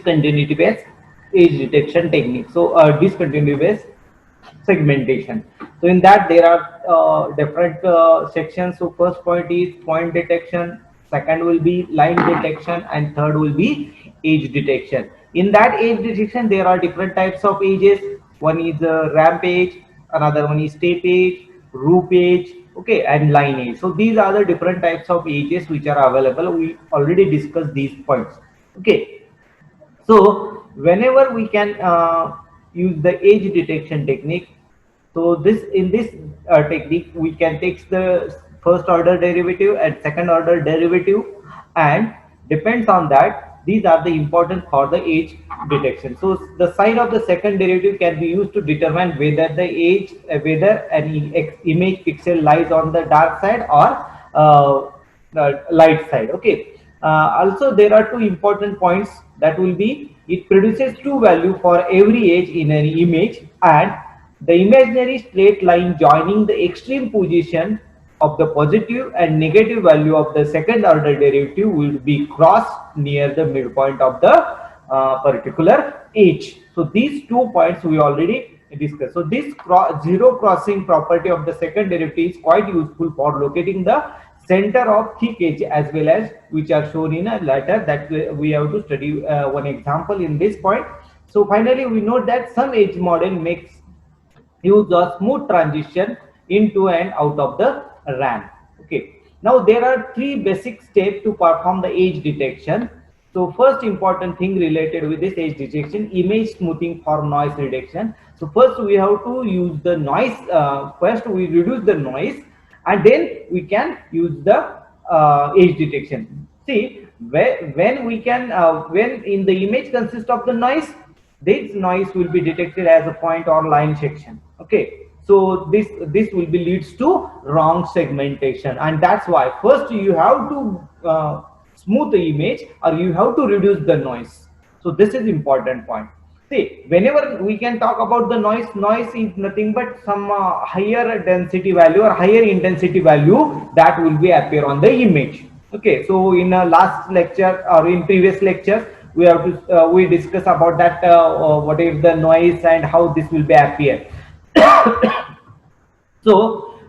discontinuity based age detection technique. So discontinuity based segmentation. So in that there are different sections. So first point is point detection, second will be line detection, and third will be age detection. In that age detection there are different types of ages. One is ramp age, another one is step age, root age, okay, and line age. So these are the different types of ages which are available. We already discussed these points, okay. So whenever we can use the age detection technique, so this in this technique we can take the first order derivative and second order derivative, and depends on that these are the important for the age detection. So the sign of the second derivative can be used to determine whether the age whether an image pixel lies on the dark side or light side, okay. Also there are two important points, that will be it produces true value for every edge in an image, and the imaginary straight line joining the extreme position of the positive and negative value of the second order derivative will be crossed near the midpoint of the particular edge. So these 2 points we already discussed. So this zero crossing property of the second derivative is quite useful for locating the center of thick edge, as well as which are shown in a letter that we have to study one example in this point. So finally we note that some edge model makes use a smooth transition into and out of the RAM, okay. Now there are three basic steps to perform the edge detection. So first important thing related with this edge detection, image smoothing for noise reduction. So first we have to use the noise, first we reduce the noise, and then we can use the edge detection. See, when we can when in the image consists of the noise, this noise will be detected as a point or line section, okay. So this will be leads to wrong segmentation, and that's why first you have to smooth the image, or you have to reduce the noise. So this is important point. See, whenever we can talk about the noise is nothing but some higher density value or higher intensity value that will be appear on the image, okay. So in last lecture or in previous lectures we have to we discuss about that what is the noise and how this will be appear. So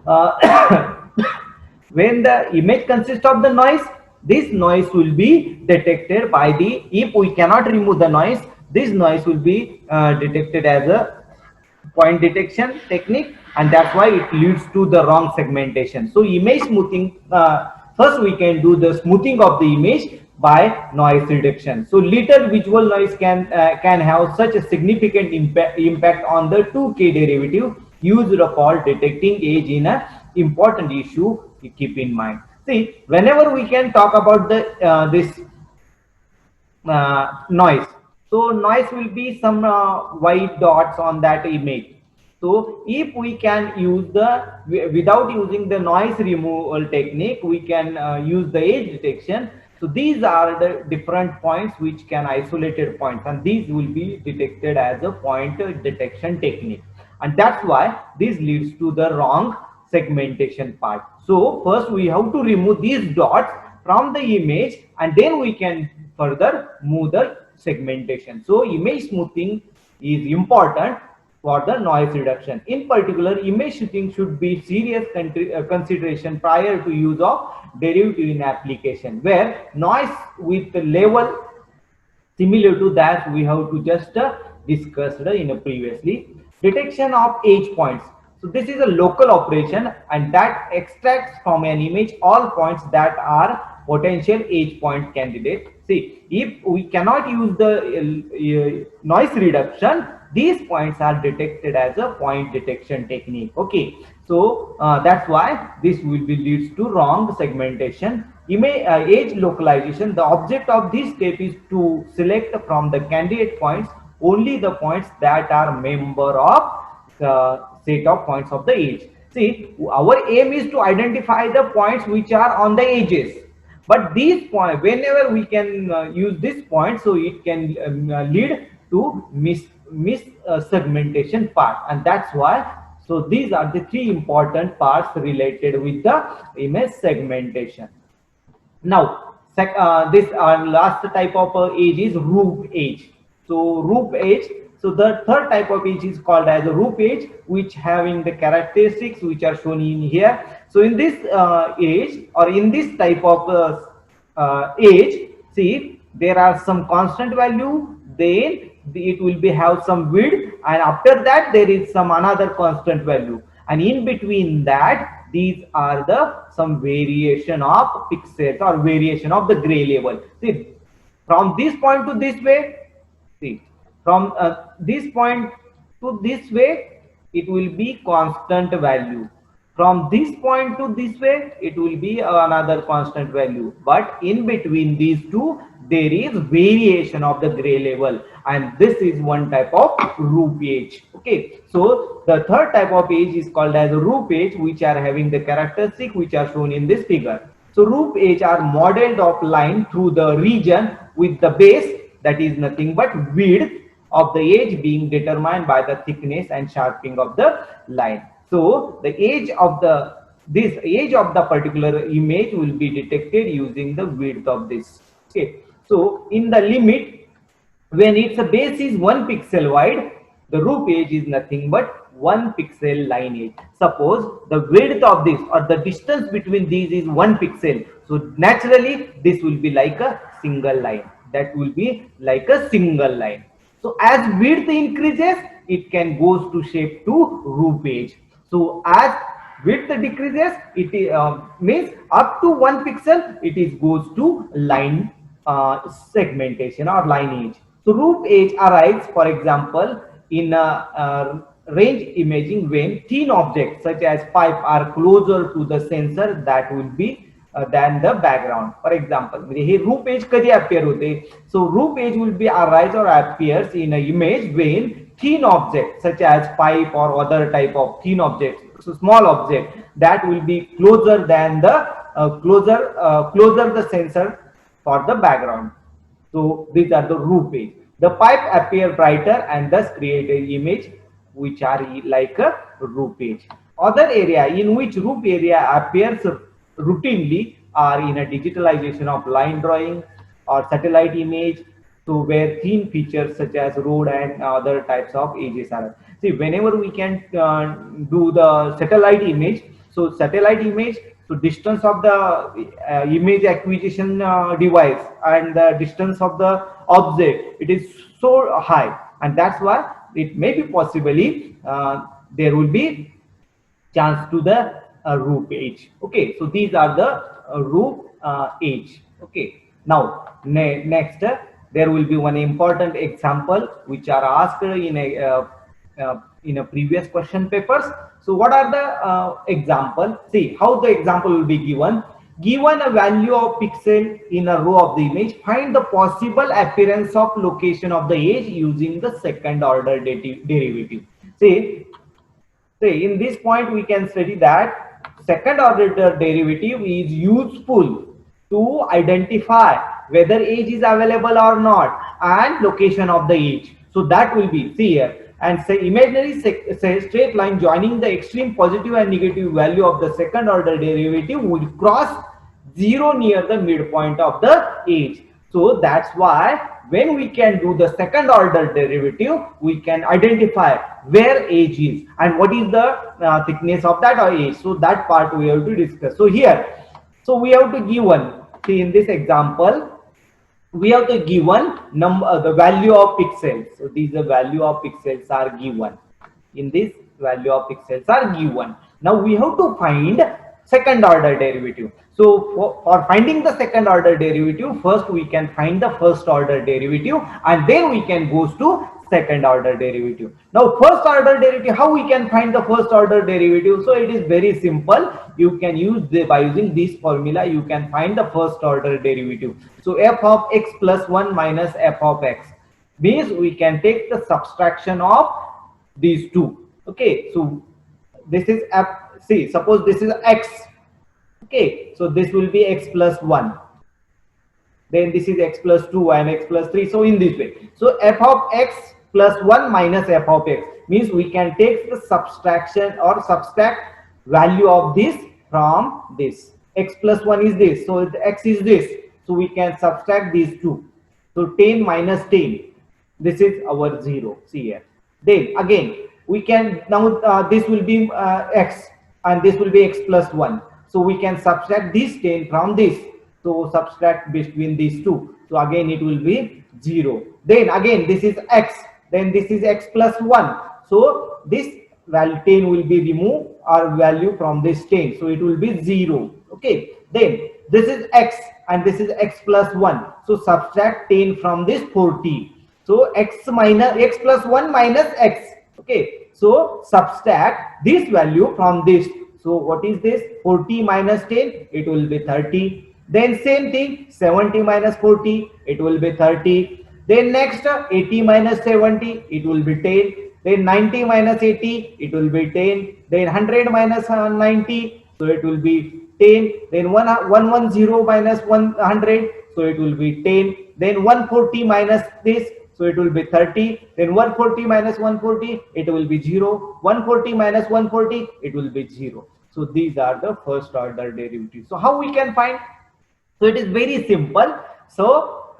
when the image consists of the noise, this noise will be detected by the, if we cannot remove the noise, this noise will be detected as a point detection technique, and that's why it leads to the wrong segmentation. So image smoothing, first we can do the smoothing of the image by noise reduction. So little visual noise can have such a significant impact on the 2K derivative used for detecting age in a important issue to keep in mind. See, whenever we can talk about the this noise, so noise will be some white dots on that image. So if we can use the, without using the noise removal technique, we can use the edge detection. So these are the different points which can isolated points, and these will be detected as a point detection technique, and that's why this leads to the wrong segmentation part. So first we have to remove these dots from the image, and then we can further move the segmentation. So image smoothing is important for the noise reduction. In particular, image smoothing should be serious consideration prior to use of derivative in application, where noise with the level similar to that we have to just discussed in a previously. Detection of edge points. So this is a local operation, and that extracts from an image all points that are potential edge point candidate. See, if we cannot use the noise reduction, these points are detected as a point detection technique, okay. So that's why this will be leads to wrong segmentation. Edge localization, the object of this step is to select from the candidate points only the points that are member of the set of points of the edge. See, our aim is to identify the points which are on the edges, but these points, whenever we can use this point, so it can lead to miss segmentation part, and that's why. So these are the three important parts related with the image segmentation. Now This last type of age is root age. So root age. So the third type of age is called as a root age, which having the characteristics which are shown in here. So in this age, or in this type of age, see, there are some constant value, then it will be have some width, and after that there is some another constant value, and in between that these are the some variation of pixels or variation of the gray level. See, from this point to this way, see, from this point to this way, it will be constant value. From this point to this way, it will be another constant value. But in between these two, there is variation of the gray level, and this is one type of root age. Okay, so the third type of age is called as a root age, which are having the characteristic which are shown in this figure. So root age are modeled of line through the region with the base, that is nothing but width of the edge being determined by the thickness and sharpening of the line. So the edge of the this edge of the particular image will be detected using the width of this. Okay, so in the limit, when its base is 1 pixel wide, the root edge is nothing but 1 pixel line edge. Suppose the width of this or the distance between these is 1 pixel. So naturally this will be like a single line. That will be like a single line. So as width increases, it can goes to shape to root edge. So as width decreases, it means up to 1 pixel, it is goes to line segmentation or lineage. So root edge arrives, for example, in range imaging when thin objects such as pipe are closer to the sensor that will be than the background. For example, hey root edge कधी appear होते? So root edge will be arise or appears in an image when thin objects such as pipe or other type of thin objects, so small object that will be closer than the closer the sensor for the background. So these are the root edge. The pipe appear brighter and thus create an image which are like a root edge. Other area in which root area appears routinely are in a digitalization of line drawing or satellite image. So where thin features such as road and other types of edges are. See, whenever we can do the satellite image, so satellite image, so distance of the image acquisition device and the distance of the object, it is so high, and that's why it may be possibly there will be chance to the root edge. Okay, so these are the root edge. Okay, now next there will be one important example which are asked in a previous question papers. So what are the example? See how the example will be given. Given a value of pixel in a row of the image, find the possible appearance of location of the edge using the second order derivative. See, in this point we can study that second order derivative is useful to identify whether edge is available or not and location of the edge. So that will be, see here, and say imaginary straight line joining the extreme positive and negative value of the second order derivative will cross zero near the midpoint of the edge. So that's why when we can do the second order derivative, we can identify where edge is and what is the thickness of that edge. So that part we have to discuss. So here, so we have to give one. See in this example, we have to give one number, the value of pixels. So these the value of pixels are given. In this value of pixels are given. Now we have to find second order derivative. So for finding the second order derivative, first we can find the first order derivative and then we can go to second order derivative. Now first order derivative, how we can find the first order derivative? So it is very simple. You can use by using this formula, you can find the first order derivative. So f of x plus 1 minus f of x means we can take the subtraction of these two. Okay, so this is f. See, suppose this is x. Okay, so this will be x plus 1. Then this is x plus 2 and x plus 3. So in this way. So f of x plus 1 minus f of x means we can take the subtraction or subtract value of this from this. X plus 1 is this. So the x is this. So we can subtract these two. So 10 minus 10, this is our 0. See here. Then again, we can now this will be x, and this will be x plus 1. So we can subtract this 10 from this. So subtract between these two. So again it will be 0. Then again this is x. Then this is x plus 1. So this value 10 will be removed our value from this 10. So it will be 0. Okay. Then this is x and this is x plus 1. So subtract 10 from this 40. So x minus x plus 1 minus x. Okay. So subtract this value from this. So what is this? 40 minus 10, it will be 30. Then same thing, 70 minus 40, it will be 30. Then next 80 minus 70, it will be 10. Then 90 minus 80, it will be 10. Then 100 minus 90, so it will be 10. Then 110 minus 100, so it will be 10. Then 140 minus this, so it will be 30. Then 140 minus 140, it will be 0. 140 minus 140, it will be 0. So these are the first order derivatives. So how we can find? So it is very simple. So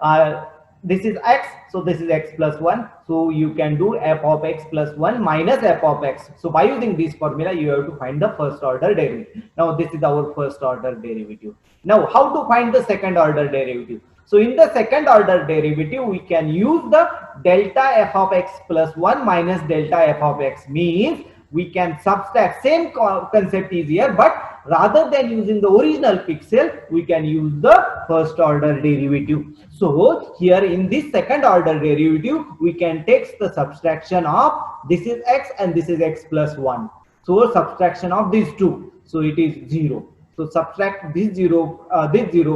this is x, so this is x plus 1. So you can do f of x plus 1 minus f of x. So by using this formula, you have to find the first order derivative. Now this is our first order derivative. Now how to find the second order derivative? So in the second order derivative, we can use the delta f of x plus 1 minus delta f of x, means we can subtract, same concept is here, but rather than using the original pixel, we can use the first order derivative. So here in this second order derivative, we can take the subtraction of this is x and this is x plus 1. So subtraction of these two, so it is 0. So subtract this 0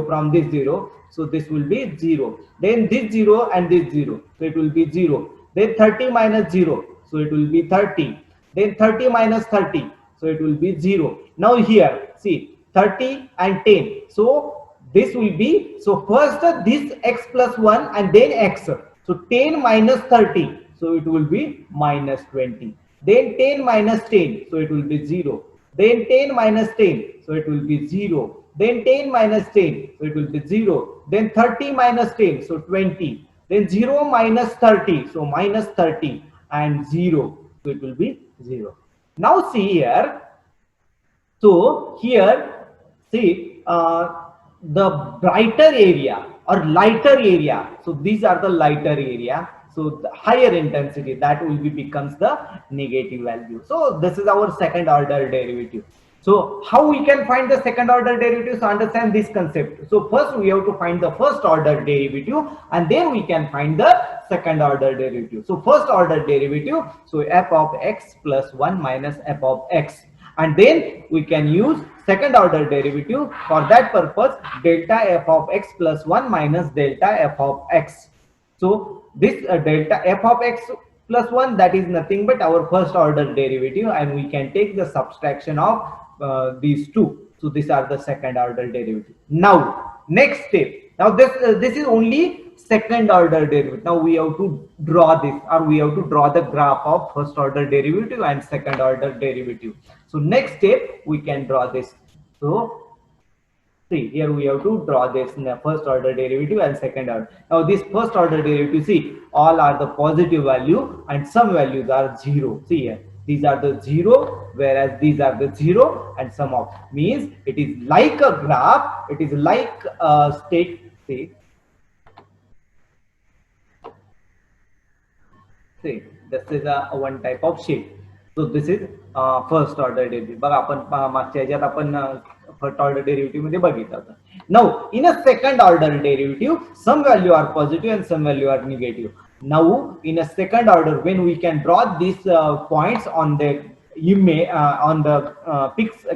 from this 0, so this will be 0. Then this 0 and this 0, so it will be 0. Then 30 minus 0, so it will be 30. Then 30 minus 30, so it will be 0. Now here, see, 30 and 10. So this will be, so first this x plus 1 and then x. So 10 minus 30, so it will be minus 20. Then 10 minus 10, so it will be 0. Then 10 minus 10, so it will be 0. Then 10 minus 10, so it will be 0. Then 30 minus 10, so 20. Then 0 minus 30, so minus 30 and 0. So it will be 0. Now see here. So here, see the brighter area or lighter area. So these are the lighter area. So the higher intensity, that will be becomes the negative value. So this is our second order derivative. So how we can find the second order derivative? So understand this concept. So first we have to find the first order derivative, and then we can find the second order derivative. So first order derivative, so f of x plus 1 minus f of x. And then we can use second order derivative. For that purpose, delta f of x plus 1 minus delta f of x. So this delta f of x plus 1, that is nothing but our first order derivative, and we can take the subtraction of these two. So these are the second order derivative. Now next step. Now this is only second order derivative. Now we have to draw this, or we have to draw the graph of first order derivative and second order derivative. So next step, we can draw this. So see, here we have to draw this in the first order derivative and second order. Now this first order derivative, see, all are the positive value and some values are 0. See here, these are the 0, whereas these are the 0, and sum of, means it is like a graph, it is like a state. See, this is a one type of shape. So this is first order derivative. बघा आपण मागच्या ह्याच्यात आपण first order derivative मध्ये बघितलं होतं. Now in a second order derivative, some value are positive and some value are negative. Now in a second order, when we can draw these points on the image on the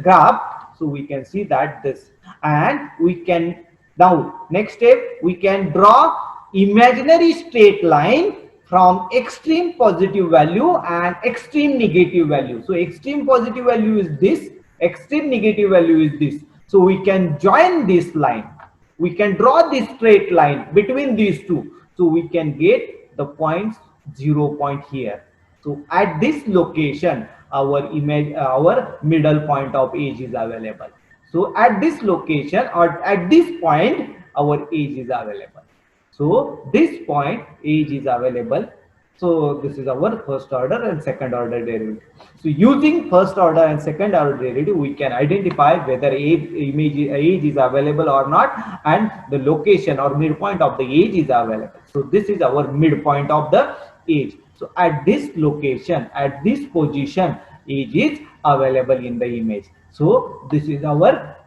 graph, so we can see that this, and we can now next step we can draw imaginary straight line from extreme positive value and extreme negative value. So extreme positive value is this, extreme negative value is this. So we can join this line, we can draw this straight line between these two, so we can get the points 0 point here. So at this location, our image, our middle point of edge is available. So at this location or at this point, our age is available. So this point age is available. So this is our first order and second order derivative. So using first order and second order derivative, we can identify whether age is available or not, and the location or midpoint of the age is available. So this is our midpoint of the age. So at this location, at this position, age is available in the image. So this is our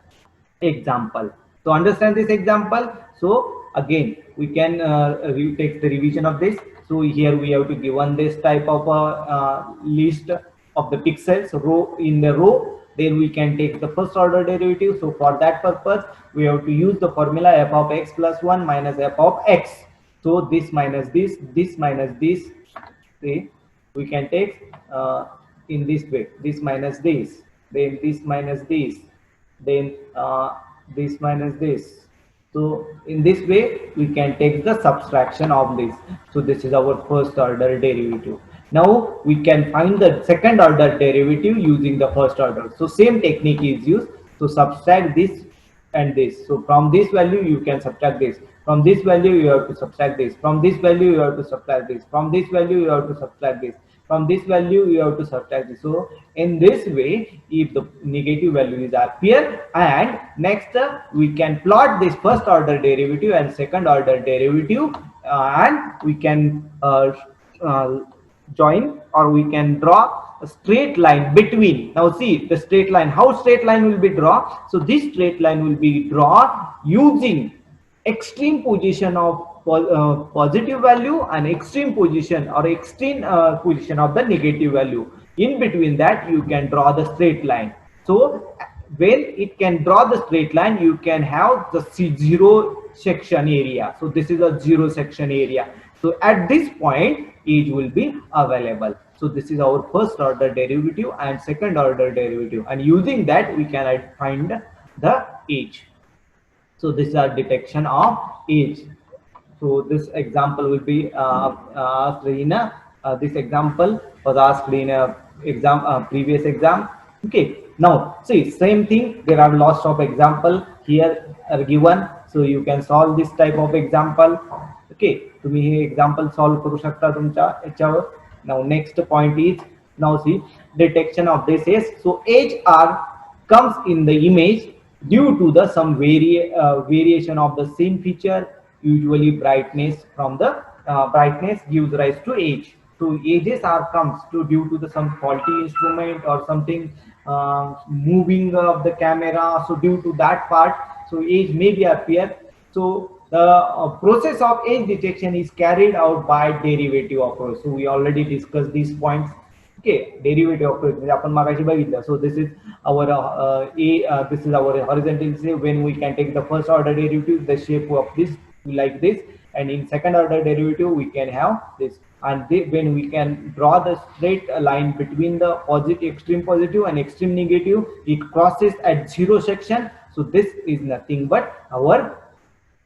example. To understand this example, so again we can take the revision of this. So here we have to given this type of a list of the pixels row in the row, then we can take the first order derivative. So for that purpose we have to use the formula f of x plus 1 minus f of x. So this minus this minus this, see, we can take in this way, this minus this, then this minus this, then this minus this. So in this way we can take the subtraction of this. So this is our first order derivative. Now we can find the second order derivative using the first order. So same technique is used. So subtract this and this. So from this value you can subtract this. From this value you have to subtract this. From this value you have to subtract this. From this value you have to subtract this. From this value you have to subtract this. So in this way, if the negative values appear, and next we can plot this first order derivative and second order derivative, and we can uh, join, or we can draw a straight line between. Now see the straight line, how straight line will be drawn. So this straight line will be drawn using extreme position of positive value and extreme position or extreme position of the negative value. In between that you can draw the straight line. So when it can draw the straight line, you can have the zero section area. So this is a zero section area. So at this point age will be available. So this is our first order derivative and second order derivative, and using that we can find the age. So this is our detection of age. So this example will be asked in this example was asked in a previous exam. Okay, now see same thing, there are lots of example here are given, so you can solve this type of example. Okay, तुम्ही हे example solve करू शकता तुमच्या याच्यावर. Now next point is, now see detection of this is, so age R comes in the image due to the some variation of the same feature. Usually brightness from the brightness gives rise to age. So ages are comes to due to the some faulty instrument or something moving of the camera. So due to that part, so age may be appear. So the process of age detection is carried out by derivative approach. So we already discussed these points. Okay, derivative approach म्हणजे आपण मागाशी बघितलं. So this is our this is our horizontal shape. When we can take the first order derivative, the shape of this like this, and in second order derivative we can have this, and when we can draw the straight line between the positive, extreme positive and extreme negative, it crosses at zero section. So this is nothing but our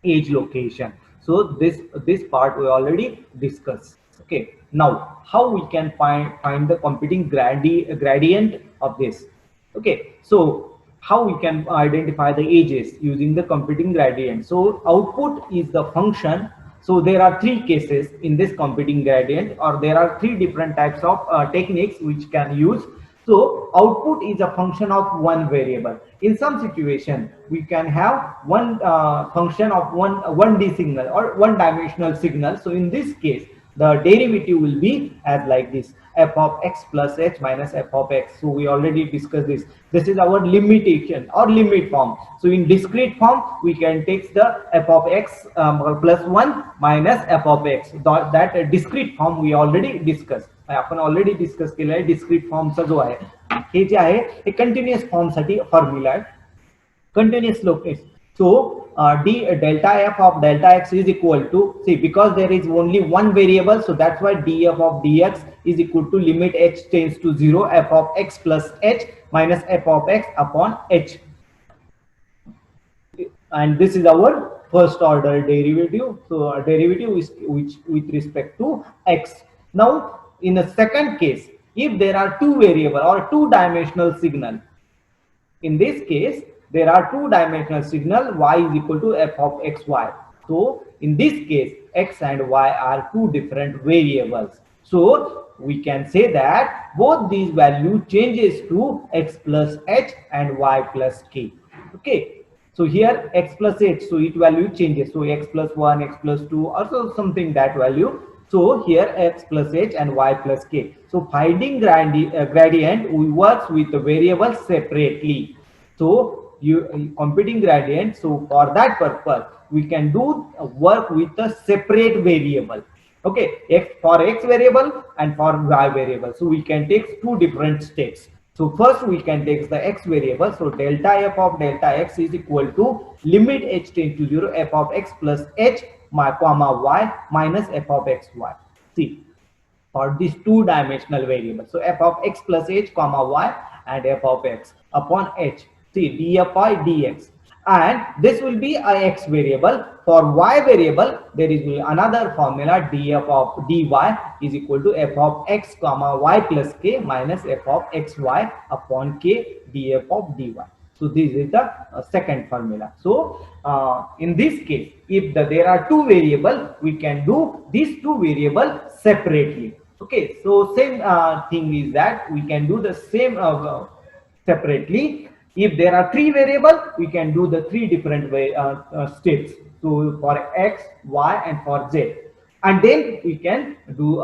age location. So this part we already discussed. Okay, now how we can find the computing gradient of this. Okay, so how we can identify the ages using the computing gradient. So output is the function. So there are three cases in this computing gradient, or there are three different types of techniques which can use. So output is a function of one variable. In some situation we can have one function of 1D signal or one dimensional signal. So in this case the derivative will be as like this, f of x plus h minus f of x. So we already discussed this. This is our limitation or limit form. So in discrete form we can take the f of x plus 1 minus f of x. That discrete form we already discussed. आपण already discuss केलं आहे. Discrete फॉर्मचा जो आहे हे जे आहे हे continuous form साठी formula आहे, continuous location. So d delta f of delta x is equal to, see, because there is only one variable, so that's why df of dx is equal to limit h tends to 0 f of x plus h minus f of x upon h, and this is our first order derivative. So a derivative is which with respect to x. Now in the second case, if there are two variable or two dimensional signal, in this case there are two dimensional signal y is equal to f of xy. So in this case, x and y are two different variables. So we can say that both these value changes to x plus h and y plus k. Okay. So here x plus h, so it value changes. So x plus 1, x plus 2, also something that value. So here x plus h and y plus k. So finding gradient, we work with the variables separately. So you computing gradient. So for that purpose, we can do work with a separate variable. Okay, x for x variable and for y variable. So we can take two different steps. So first we can take the x variable. So delta f of delta x is equal to limit h tends to 0 f of x plus h comma y minus f of x y. See, for these two dimensional variables. So f of x plus h comma y and f of x upon h. See, df by dx. And this will be a x variable. For y variable, there is another formula df of dy is equal to f of x comma y plus k minus f of xy upon k df of dy. So this is the second formula. So in this case, if there are two variables, we can do these two variables separately. Okay, so same thing is that we can do the same separately. If there are three variables, we can do the three different steps. So for x, y, and for z, and then we can do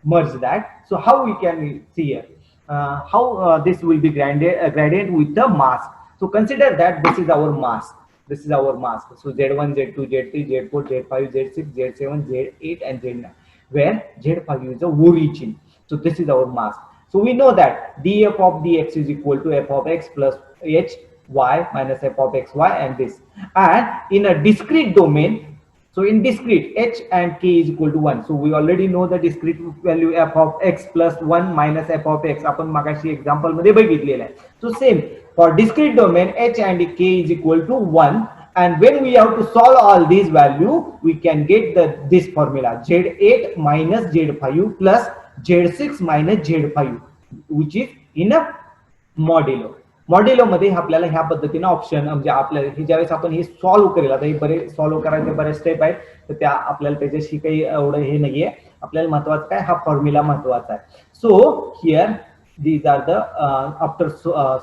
merge that. So how we can see here? How this will be gradient with the mask. So consider that this is our mask. This is our mask. So Z1, Z2, Z3, Z4, Z5, Z6, Z7, Z8, and Z9, where Z5 is the origin. So this is our mask. So we know that df of dx is equal to f of x plus h y minus f of x y and this. And in a discrete domain, so in discrete, h and k is equal to 1. So we already know the discrete value f of x plus 1 minus f of x. आपण मागाशी example मध्ये बघितलेलं आहे. So same for discrete domain, h and k is equal to 1. And when we have to solve all these value, we can get this formula z8 minus z5 plus z6 minus z5, which is in a modulo. Modulo मध्ये आपल्याला ह्या पद्धतीने option म्हणजे आपल्याला हे ज्यावेळेस आपण हे solve करेल, आता हे बरे सॉल्व्ह करायचे बरेच स्टेप आहेत, तर त्या आपल्याला त्याच्याशी काही एवढं हे नाहीये. आपल्याला महत्वाचं काय, हा फॉर्म्युला महत्वाचा आहे. So here these are the after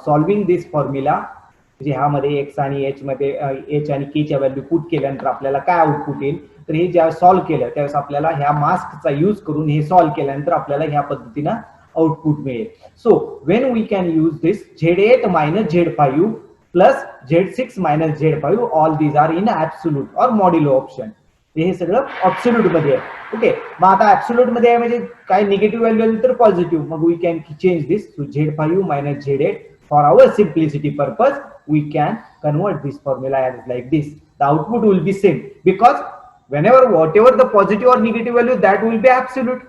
solving this formula, म्हणजे ह्यामध्ये एक्स आणि एच मध्ये एच आणि के च्या व्हॅल्यू पुट केल्यानंतर आपल्याला काय आउटपुट येईल, तर हे ज्यावेळेस सॉल्व्ह केलं त्यावेळेस आपल्याला ह्या मास्कचा यूज करून हे सॉल्व्ह केल्यानंतर आपल्याला ह्या पद्धतीनं output मिळेल. So when we can use this Z8 minus Z5 plus Z6 minus Z5, all these are in absolute or modulo option. हे सगळं absolute मध्ये आहे. ओके, मग आता absolute मध्ये आहे म्हणजे काय निगेटिव्ह व्हॅल्यू आली तर positive, mug we can change this to Z5 minus Z8. For our simplicity purpose, we can convert this formula as like this. The output will be same because whenever whatever the positive or negative value, that will be absolute.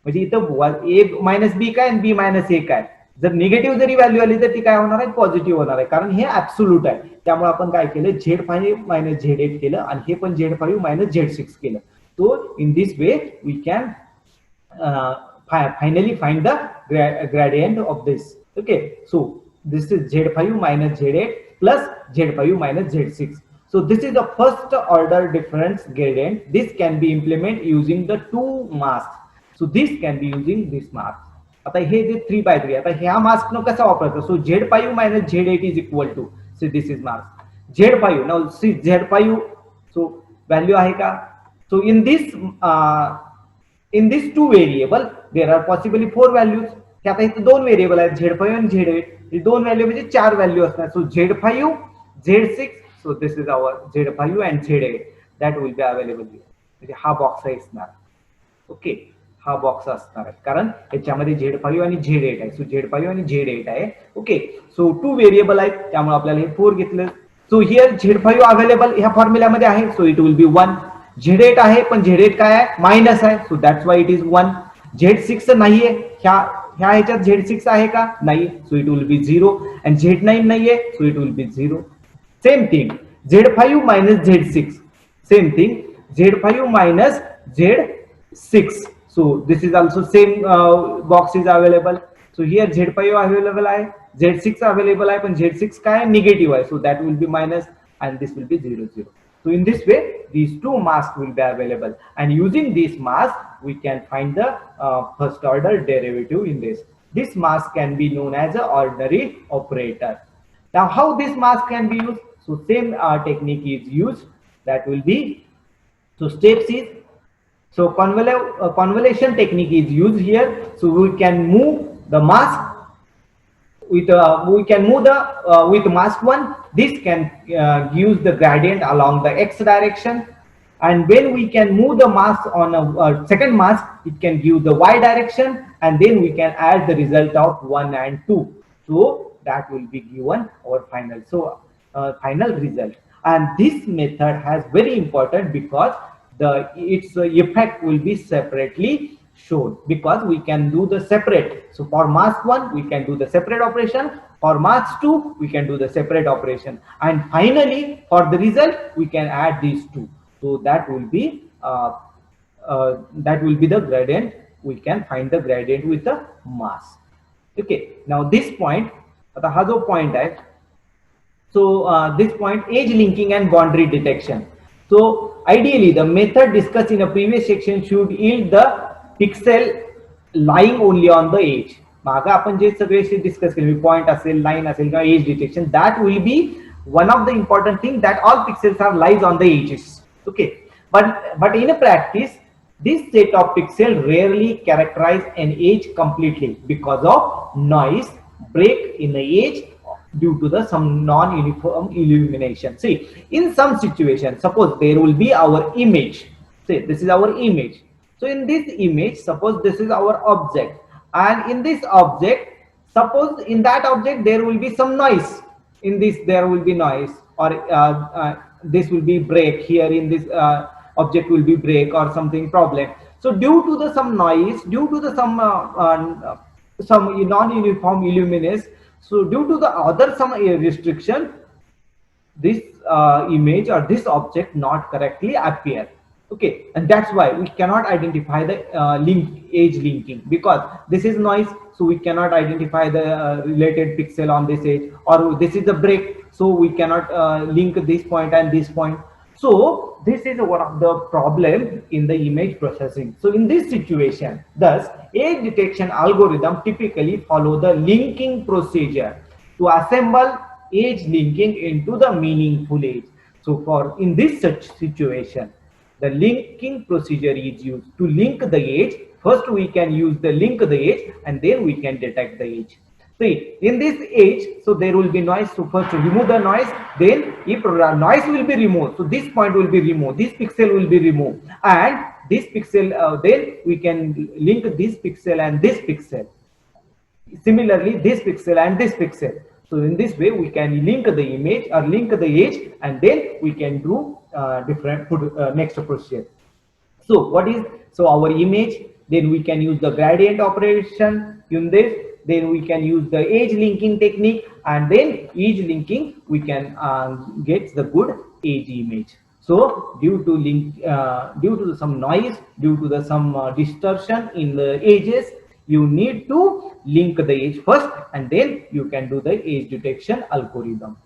म्हणजे इथं ए minus B काय आणि B minus ए काय, जर negative जरी value आली तर ती काय होणार आहे, पॉझिटिव्ह होणार आहे, कारण हे ऍब्सोल्यूट आहे. त्यामुळे आपण काय केलं, Z5 मायनस Z8 केलं आणि हे पण Z5 मायनस Z6 केलं. So in this way we can finally find the gradient of this. Okay, so this is Z5 minus Z8 plus Z5 minus Z6. So this is the first order difference gradient. This can be implemented using the two masks. So this can be using this mask. आता हे जे 3/3, आता ह्या mask न कसा वापरायचा. सो Z5 minus Z8 is equal to, so this is mask Z5. Now see Z5, so value आहे का. So in this two variable there are possibly 4 values. आता इथे दोन व्हेरिएबल आहेत Z5 आणि Z8. हे दोन व्हॅल्यू म्हणजे 4 व्हॅल्यू असणार. सो Z5 Z6, so this is our Z5 and Z8 that will be available here. म्हणजे हा बॉक्स आहे असणार. ओके, हा बॉक्स असणार आहे कारण याच्यामध्ये Z5 आणि Z8 आहे. सो Z5 आणि Z8 आहे. ओके, सो टू व्हेरिएबल आहेत त्यामुळे आपल्याला हे 4 घेतलं. सो हिअर Z5 अवेलेबल ह्या फॉर्म्युल्यामध्ये आहे, so it will be 1. Z8 आहे पण Z8 काय आहे, मायनस आहे, so that's why it is 1. Z6 नाहीये, ह्या ह्याच्यात Z6 आहे का, नाही, so it will be 0. And Z9 नाहीये, so it will be 0. Same thing Z5 minus Z6, same thing Z5 minus Z6. So this is also same box is available. So here Z5 available आहे, Z6 available आहे पण Z6 काय negative आहे, so that will be minus and this will be 0 0. So in this way these two masks will be available, and using this mask we can find the first order derivative in this. This mask can be known as an ordinary operator. Now how this mask can be used? So same technique is used, that will be, so steps is, so convolution technique is used here. So we can move the mask with we can move the with mask 1. This can use the gradient along the x direction, and when we can move the mask on a second mask, it can give the y direction, and then we can add the result of 1 and 2. So that will be given our final, so final result. And this method has very important because the its effect will be separately shown, because we can do the separate. So for mask 1 we can do the separate operation, for mask 2 we can do the separate operation, and finally for the result we can add these two. So that will be the gradient. We can find the gradient with the mask. Okay, now this point, आता हा जो point आहे, so this point, edge linking and boundary detection. So ideally the method discussed in a previous section should yield the pixel lying only on the edge. मागा आपण जे सगळे discuss केले, point असेल, line असेल किंवा as detection, that will be one of the important thing, that all pixels are lies on the edges. Okay, but in a practice this set of pixels rarely characterize an edge completely because of noise, break in the edge due to the some non-uniform illumination. See, in some situation, suppose there will be our image. Say this is our image. So in this image, suppose this is our object, and in this object, suppose in that object there will be some noise. In this there will be noise, or this will be break here, in this object will be break or something problem. So due to the some noise, due to the some non-uniform illuminance, so due to the other some restriction, this image or this object not correctly appear. Okay, and that's why we cannot identify the edge linking, because this is noise, so we cannot identify the related pixel on this edge, or this is a break, so we cannot link this point and this point. So this is one of the problem in the image processing. So in this situation, thus edge detection algorithm typically follow the linking procedure to assemble edge linking into the meaningful edge. So for in this such situation, the linking procedure is used to link the edge. First we can use the link the edge, and then we can detect the edge. See, in this edge, so there will be noise. So first remove the noise, then if noise will be removed, so this point will be removed, this pixel will be removed, and this pixel, then we can link this pixel and this pixel. Similarly, this pixel and this pixel. So in this way we can link the image or link the edge, and then we can do different next procedure. So what is, so our image, then we can use the gradient operation in this, then we can use the edge linking technique, and then edge linking we can get the good edge image. So due to some noise, due to the some distortion in the edges, you need to link the edge first, and then you can do the edge detection algorithm.